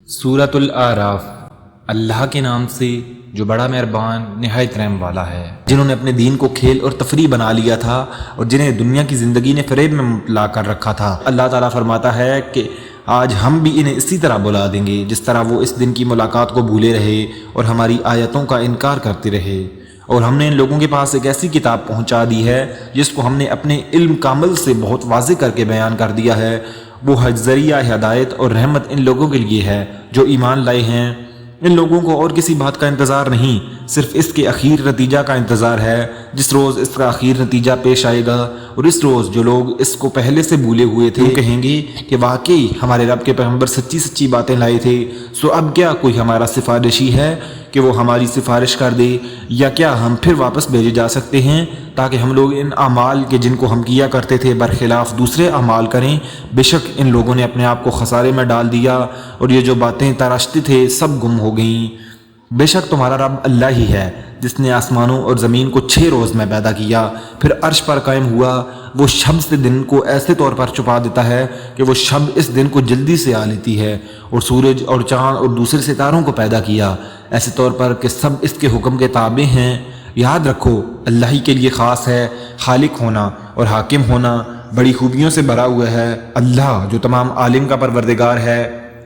سورۃ الاعراف۔ اللہ کے نام سے جو بڑا مہربان نہایت رحم والا ہے۔ جنہوں نے اپنے دین کو کھیل اور تفریح بنا لیا تھا اور جنہیں دنیا کی زندگی نے فریب میں مبتلا کر رکھا تھا، اللہ تعالیٰ فرماتا ہے کہ آج ہم بھی انہیں اسی طرح بلا دیں گے جس طرح وہ اس دن کی ملاقات کو بھولے رہے اور ہماری آیتوں کا انکار کرتے رہے۔ اور ہم نے ان لوگوں کے پاس ایک ایسی کتاب پہنچا دی ہے جس کو ہم نے اپنے علم کامل سے بہت واضح کر کے بیان کر دیا ہے۔ وہ ذریعہ ہدایت اور رحمت ان لوگوں کے لیے ہے جو ایمان لائے ہیں۔ ان لوگوں کو اور کسی بات کا انتظار نہیں، صرف اس کے اخیر نتیجہ کا انتظار ہے۔ جس روز اس کا اخیر نتیجہ پیش آئے گا اور اس روز جو لوگ اس کو پہلے سے بھولے ہوئے تھے وہ کہیں گے کہ واقعی ہمارے رب کے پیغمبر سچی باتیں لائے تھے، سو اب کیا کوئی ہمارا سفارشی ہے کہ وہ ہماری سفارش کر دے، یا کیا ہم پھر واپس بھیجے جا سکتے ہیں تاکہ ہم لوگ ان اعمال کے جن کو ہم کیا کرتے تھے برخلاف دوسرے اعمال کریں۔ بے شک ان لوگوں نے اپنے آپ کو خسارے میں ڈال دیا اور یہ جو باتیں تراشتے تھے سب گم ہو گئیں۔ بے شک تمہارا رب اللہ ہی ہے جس نے آسمانوں اور زمین کو 6 روز میں پیدا کیا، پھر عرش پر قائم ہوا۔ وہ شب سے دن کو ایسے طور پر چھپا دیتا ہے کہ وہ شب اس دن کو جلدی سے آ لیتی ہے، اور سورج اور چاند اور دوسرے ستاروں کو پیدا کیا ایسے طور پر کہ سب اس کے حکم کے تابع ہیں۔ یاد رکھو اللہ ہی کے لیے خاص ہے خالق ہونا اور حاکم ہونا، بڑی خوبیوں سے بھرا ہوا ہے اللہ جو تمام عالم کا پروردگار ہے۔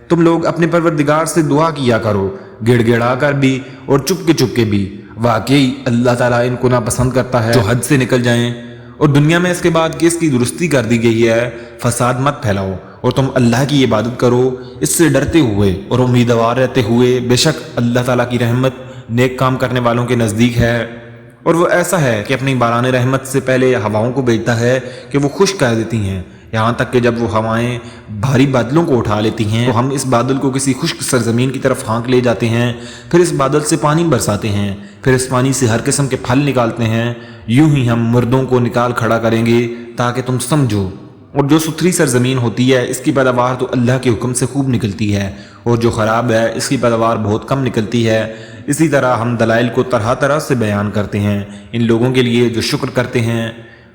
تم لوگ اپنے پروردگار سے دعا کیا کرو، گڑ گڑا کر بھی اور چپ کے بھی، واقعی اللہ تعالیٰ ان کو ناپسند کرتا ہے جو حد سے نکل جائیں۔ اور دنیا میں اس کے بعد کہ اس کی درستی کر دی گئی ہے، فساد مت پھیلاؤ اور تم اللہ کی عبادت کرو اس سے ڈرتے ہوئے اور امیدوار رہتے ہوئے۔ بے شک اللہ تعالیٰ کی رحمت نیک کام کرنے والوں کے نزدیک ہے، اور وہ ایسا ہے کہ اپنی باران رحمت سے پہلے ہواؤں کو بھیجتا ہے کہ وہ خشک کر دیتی ہیں، یہاں تک کہ جب وہ ہوائیں بھاری بادلوں کو اٹھا لیتی ہیں تو ہم اس بادل کو کسی خشک سرزمین کی طرف ہانک لے جاتے ہیں، پھر اس بادل سے پانی برساتے ہیں، پھر اس پانی سے ہر قسم کے پھل نکالتے ہیں۔ یوں ہی ہم مردوں کو نکال کھڑا کریں گے تاکہ تم سمجھو۔ اور جو ستھری سرزمین ہوتی ہے اس کی پیداوار تو اللہ کے حکم سے خوب نکلتی ہے، اور جو خراب ہے اس کی پیداوار بہت کم نکلتی ہے۔ اسی طرح ہم دلائل کو طرح طرح سے بیان کرتے ہیں ان لوگوں کے لیے جو شکر کرتے ہیں۔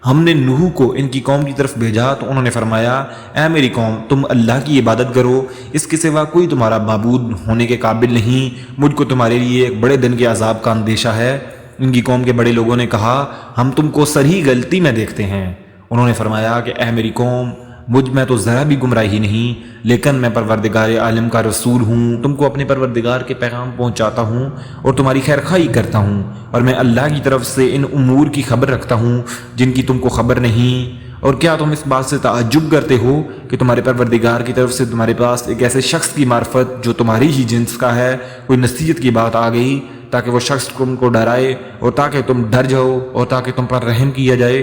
ہم نے نوح کو ان کی قوم کی طرف بھیجا تو انہوں نے فرمایا، اے میری قوم تم اللہ کی عبادت کرو، اس کے سوا کوئی تمہارا معبود ہونے کے قابل نہیں، مجھ کو تمہارے لیے ایک بڑے دن کے عذاب کا اندیشہ ہے۔ ان کی قوم کے بڑے لوگوں نے کہا، ہم تم کو صریح غلطی میں دیکھتے ہیں۔ انہوں نے فرمایا کہ اے میری قوم مجھ میں تو ذرا بھی گمراہی نہیں، لیکن میں پروردگار عالم کا رسول ہوں، تم کو اپنے پروردگار کے پیغام پہنچاتا ہوں اور تمہاری خیر خواہی کرتا ہوں، اور میں اللہ کی طرف سے ان امور کی خبر رکھتا ہوں جن کی تم کو خبر نہیں۔ اور کیا تم اس بات سے تعجب کرتے ہو کہ تمہارے پروردگار کی طرف سے تمہارے پاس ایک ایسے شخص کی معرفت جو تمہاری ہی جنس کا ہے کوئی نصیحت کی بات آ گئی تاکہ وہ شخص تم کو ڈرائے اور تاکہ تم ڈر جاؤ اور تاکہ تم پر رحم کیا جائے؟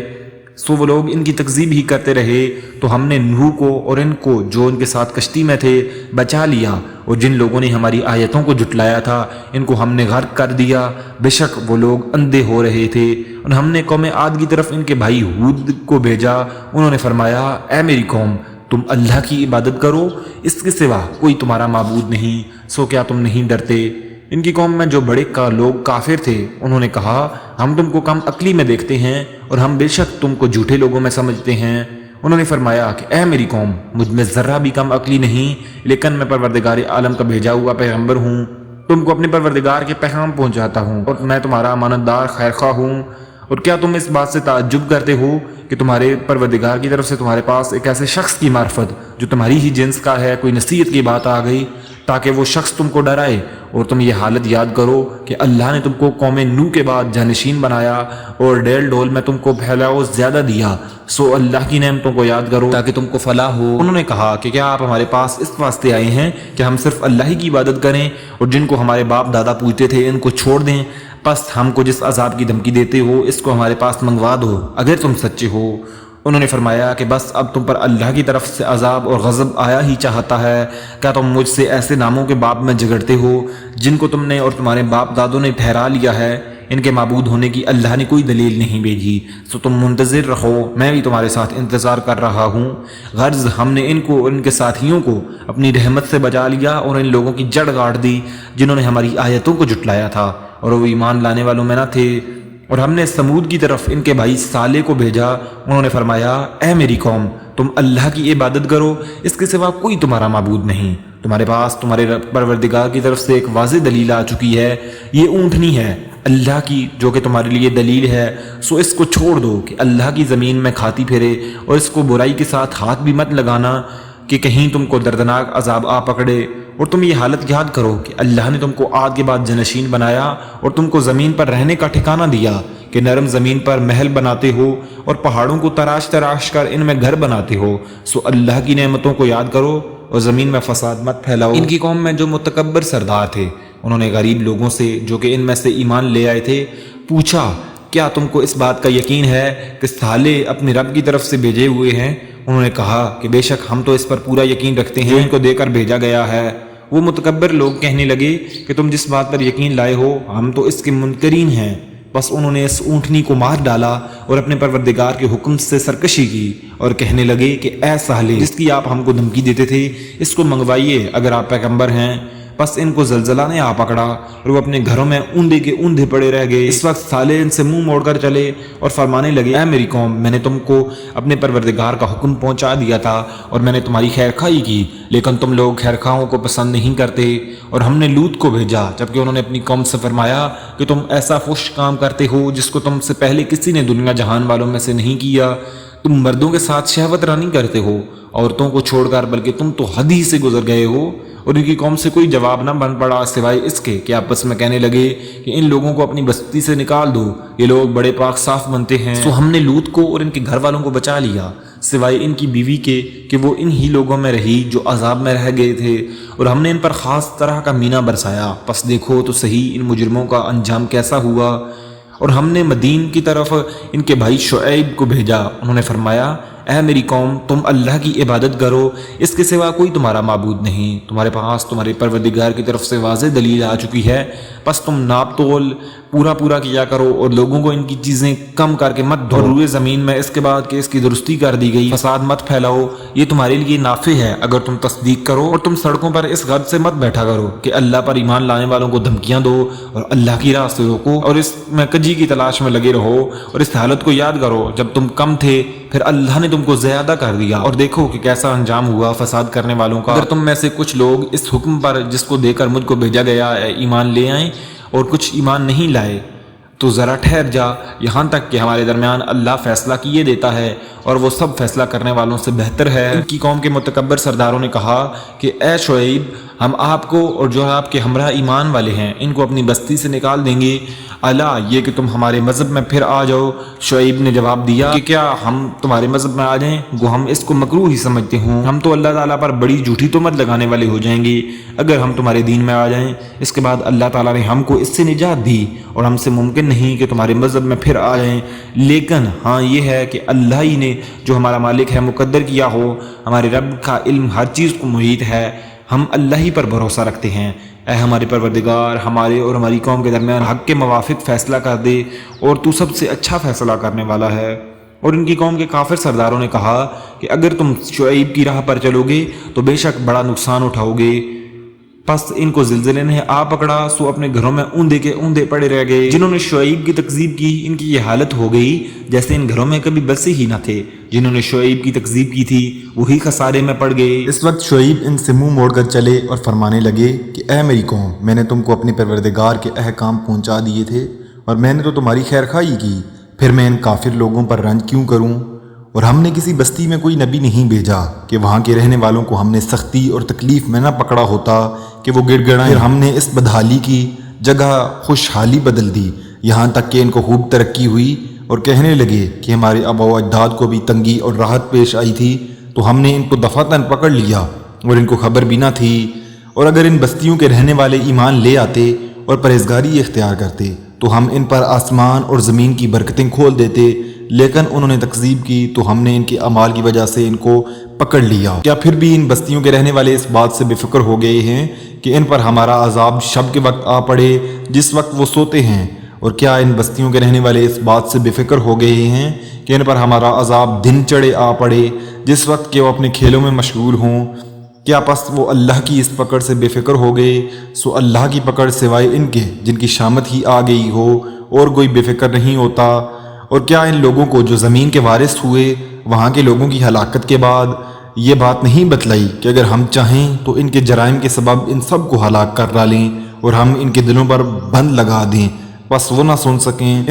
سو وہ لوگ ان کی تکذیب ہی کرتے رہے تو ہم نے نوح کو اور ان کو جو ان کے ساتھ کشتی میں تھے بچا لیا، اور جن لوگوں نے ہماری آیتوں کو جھٹلایا تھا ان کو ہم نے غرق کر دیا۔ بے شک وہ لوگ اندھے ہو رہے تھے۔ اور ہم نے قوم عاد کی طرف ان کے بھائی ہود کو بھیجا، انہوں نے فرمایا، اے میری قوم تم اللہ کی عبادت کرو، اس کے سوا کوئی تمہارا معبود نہیں، سو کیا تم نہیں ڈرتے؟ ان کی قوم میں جو بڑے لوگ کافر تھے انہوں نے کہا، ہم تم کو کم عقلی میں دیکھتے ہیں اور ہم بے شک تم کو جھوٹے لوگوں میں سمجھتے ہیں۔ انہوں نے فرمایا کہ اے میری قوم مجھ میں ذرہ بھی کم عقلی نہیں، لیکن میں پروردگار عالم کا بھیجا ہوا پیغمبر ہوں، تم کو اپنے پروردگار کے پیغام پہنچاتا ہوں اور میں تمہارا امانت دار خیر خواہ ہوں۔ اور کیا تم اس بات سے تعجب کرتے ہو کہ تمہارے پروردگار کی طرف سے تمہارے پاس ایک ایسے شخص کی معرفت جو تمہاری ہی جنس کا ہے کوئی نصیحت کی بات آ گئی تاکہ وہ شخص تم کو ڈرائے؟ اور تم یہ حالت یاد کرو کہ اللہ نے تم کو قوم نوح کے بعد جانشین بنایا اور ڈیل ڈول میں تم کو پھیلاؤ زیادہ دیا، سو اللہ کی نعمتوں کو یاد کرو تاکہ تم کو فلاح ہو۔ انہوں نے کہا کہ کیا آپ ہمارے پاس اس واسطے آئے ہیں کہ ہم صرف اللہ ہی کی عبادت کریں اور جن کو ہمارے باپ دادا پوجتے تھے ان کو چھوڑ دیں؟ پس ہم کو جس عذاب کی دھمکی دیتے ہو اس کو ہمارے پاس منگوا دو اگر تم سچے ہو۔ انہوں نے فرمایا کہ بس اب تم پر اللہ کی طرف سے عذاب اور غضب آیا ہی چاہتا ہے۔ کیا تم مجھ سے ایسے ناموں کے باب میں جھگڑتے ہو جن کو تم نے اور تمہارے باپ دادوں نے ٹھہرا لیا ہے؟ ان کے معبود ہونے کی اللہ نے کوئی دلیل نہیں بھیجی، سو تم منتظر رہو، میں بھی تمہارے ساتھ انتظار کر رہا ہوں۔ غرض ہم نے ان کو اور ان کے ساتھیوں کو اپنی رحمت سے بچا لیا اور ان لوگوں کی جڑ گاڑ دی جنہوں نے ہماری آیتوں کو جھٹلایا تھا اور وہ ایمان لانے والوں میں نہ تھے۔ اور ہم نے سمود کی طرف ان کے بھائی صالح کو بھیجا، انہوں نے فرمایا، اے میری قوم تم اللہ کی عبادت کرو، اس کے سوا کوئی تمہارا معبود نہیں، تمہارے پاس تمہارے پروردگار کی طرف سے ایک واضح دلیل آ چکی ہے، یہ اونٹنی ہے اللہ کی جو کہ تمہارے لیے دلیل ہے، سو اس کو چھوڑ دو کہ اللہ کی زمین میں کھاتی پھرے، اور اس کو برائی کے ساتھ ہاتھ بھی مت لگانا کہ کہیں تم کو دردناک عذاب آ پکڑے۔ اور تم یہ حالت یاد کرو کہ اللہ نے تم کو آگ کے بعد جنشین بنایا اور تم کو زمین پر رہنے کا ٹھکانہ دیا کہ نرم زمین پر محل بناتے ہو اور پہاڑوں کو تراش تراش کر ان میں گھر بناتے ہو، سو اللہ کی نعمتوں کو یاد کرو اور زمین میں فساد مت پھیلاؤ۔ ان کی قوم میں جو متکبر سردار تھے انہوں نے غریب لوگوں سے جو کہ ان میں سے ایمان لے آئے تھے پوچھا، کیا تم کو اس بات کا یقین ہے کہ صالح اپنے رب کی طرف سے بھیجے ہوئے ہیں؟ انہوں نے کہا کہ بے شک ہم تو اس پر پورا یقین رکھتے ہیں جو ان کو دے کر بھیجا گیا ہے۔ وہ متکبر لوگ کہنے لگے کہ تم جس بات پر یقین لائے ہو ہم تو اس کے منکرین ہیں۔ بس انہوں نے اس اونٹنی کو مار ڈالا اور اپنے پروردگار کے حکم سے سرکشی کی اور کہنے لگے کہ اے صالح جس کی آپ ہم کو دھمکی دیتے تھے اس کو منگوائیے اگر آپ پیغمبر ہیں۔ بس ان کو زلزلہ نے آ پکڑا اور وہ اپنے گھروں میں اوندے کے اوندے پڑے رہ گئے۔ اس وقت صالح ان سے منہ موڑ کر چلے اور فرمانے لگے، اے میری قوم، میں نے تم کو اپنے پروردگار کا حکم پہنچا دیا تھا اور میں نے تمہاری خیر خواہی کی، لیکن تم لوگ خیر خواہوں کو پسند نہیں کرتے۔ اور ہم نے لوط کو بھیجا جبکہ انہوں نے اپنی قوم سے فرمایا کہ تم ایسا فحش کام کرتے ہو جس کو تم سے پہلے کسی نے دنیا جہان والوں میں سے نہیں کیا۔ تم مردوں کے ساتھ شہوت رانی کرتے ہو عورتوں کو چھوڑ کر، بلکہ تم تو حد ہی سے گزر گئے ہو۔ اور ان کی قوم سے کوئی جواب نہ بن پڑا سوائے اس کے کہ آپس میں کہنے لگے کہ ان لوگوں کو اپنی بستی سے نکال دو، یہ لوگ بڑے پاک صاف بنتے ہیں۔ سو ہم نے لوط کو اور ان کے گھر والوں کو بچا لیا سوائے ان کی بیوی کے کہ وہ ان ہی لوگوں میں رہی جو عذاب میں رہ گئے تھے، اور ہم نے ان پر خاص طرح کا مینہ برسایا۔ پس دیکھو تو صحیح ان مجرموں کا انجام کیسا ہوا۔ اور ہم نے مدین کی طرف ان کے بھائی شعیب کو بھیجا، انہوں نے فرمایا، اے میری قوم، تم اللہ کی عبادت کرو، اس کے سوا کوئی تمہارا معبود نہیں، تمہارے پاس تمہارے پروردگار کی طرف سے واضح دلیل آ چکی ہے، بس تم ناپ تول پورا کیا کرو اور لوگوں کو ان کی چیزیں کم کر کے مت ڈھو۔ اور روئے زمین میں اس کے بعد کہ اس کی درستی کر دی گئی فساد مت پھیلاؤ، یہ تمہارے لیے نافع ہے اگر تم تصدیق کرو۔ اور تم سڑکوں پر اس غرض سے مت بیٹھا کرو کہ اللہ پر ایمان لانے والوں کو دھمکیاں دو، اور اللہ کی راہ سے روکو اور اس میں کجی کی تلاش میں لگے رہو۔ اور اس حالت کو یاد کرو جب تم کم تھے پھر اللہ نے تم کو زیادہ کر دیا، اور دیکھو کہ کیسا انجام ہوا فساد کرنے والوں کا۔ اگر تم میں سے کچھ لوگ اس حکم پر جس کو دے کر مجھ کو بھیجا گیا ہے ایمان لے آئیں اور کچھ ایمان نہیں لائے تو ذرا ٹھہر جا یہاں تک کہ ہمارے درمیان اللہ فیصلہ کیے دیتا ہے، اور وہ سب فیصلہ کرنے والوں سے بہتر ہے۔ ان کی قوم کے متکبر سرداروں نے کہا کہ اے شعیب، ہم آپ کو اور جو آپ کے ہمراہ ایمان والے ہیں ان کو اپنی بستی سے نکال دیں گے، الا یہ کہ تم ہمارے مذہب میں پھر آ جاؤ۔ شعیب نے جواب دیا کہ کیا ہم تمہارے مذہب میں آ جائیں؟ گو ہم اس کو مکروہ ہی سمجھتے ہوں، ہم تو اللہ تعالیٰ پر بڑی جھوٹی تہمت لگانے والے ہو جائیں گے اگر ہم تمہارے دین میں آ جائیں۔ اس کے بعد اللہ تعالیٰ نے ہم کو اس سے نجات دی اور ہم سے ممکن نہیں کہ تمہارے مذہب میں پھر آ جائیں، لیکن ہاں یہ ہے کہ اللہ ہی نے جو ہمارا مالک ہے مقدر کیا ہو، ہمارے رب کا علم ہر چیز کو محیط ہے، ہم اللہ ہی پر بھروسہ رکھتے ہیں۔ اے ہمارے پروردگار، ہمارے اور ہماری قوم کے درمیان حق کے موافق فیصلہ کر دے، اور تو سب سے اچھا فیصلہ کرنے والا ہے۔ اور ان کی قوم کے کافر سرداروں نے کہا کہ اگر تم شعیب کی راہ پر چلو گے تو بے شک بڑا نقصان اٹھاؤ گے۔ پس ان کو زلزلے نے آ پکڑا، سو اپنے گھروں میں اوندے کے اوندے پڑے رہ گئے۔ جنہوں نے شعیب کی تکذیب کی ان کی یہ حالت ہو گئی جیسے ان گھروں میں کبھی بسے ہی نہ تھے۔ جنہوں نے شعیب کی تکذیب کی تھی وہی خسارے میں پڑ گئے۔ اس وقت شعیب ان سے منہ موڑ کر چلے اور فرمانے لگے کہ اے میری قوم، میں نے تم کو اپنے پروردگار کے احکام پہنچا دیے تھے اور میں نے تو تمہاری خیر خواہی کی، پھر میں ان کافر لوگوں پر رنج کیوں کروں؟ اور ہم نے کسی بستی میں کوئی نبی نہیں بھیجا کہ وہاں کے رہنے والوں کو ہم نے سختی اور تکلیف میں نہ پکڑا ہوتا کہ وہ گڑ گڑائیں۔ پھر ہم نے اس بدحالی کی جگہ خوشحالی بدل دی، یہاں تک کہ ان کو خوب ترقی ہوئی اور کہنے لگے کہ ہمارے آباء و اجداد کو بھی تنگی اور راحت پیش آئی تھی تو ہم نے ان کو دفعتاً پکڑ لیا اور ان کو خبر بھی نہ تھی۔ اور اگر ان بستیوں کے رہنے والے ایمان لے آتے اور پرہیزگاری اختیار کرتے تو ہم ان پر آسمان اور زمین کی برکتیں کھول دیتے، لیکن انہوں نے تکذیب کی تو ہم نے ان کے اعمال کی وجہ سے ان کو پکڑ لیا۔ کیا پھر بھی ان بستیوں کے رہنے والے اس بات سے بے فکر ہو گئے ہیں کہ ان پر ہمارا عذاب شب کے وقت آ پڑے جس وقت وہ سوتے ہیں؟ اور کیا ان بستیوں کے رہنے والے اس بات سے بے فکر ہو گئے ہیں کہ ان پر ہمارا عذاب دن چڑھے آ پڑے جس وقت کہ وہ اپنے کھیلوں میں مشغول ہوں؟ کیا پس وہ اللہ کی اس پکڑ سے بے فکر ہو گئے؟ سو اللہ کی پکڑ سوائے ان کے جن کی شامت ہی آ گئی ہو اور کوئی بے فکر نہیں ہوتا۔ اور کیا ان لوگوں کو جو زمین کے وارث ہوئے وہاں کے لوگوں کی ہلاکت کے بعد یہ بات نہیں بتلائی کہ اگر ہم چاہیں تو ان کے جرائم کے سبب ان سب کو ہلاک کر ڈالیں اور ہم ان کے دلوں پر بند لگا دیں، بس وہ نہ سن سکیں۔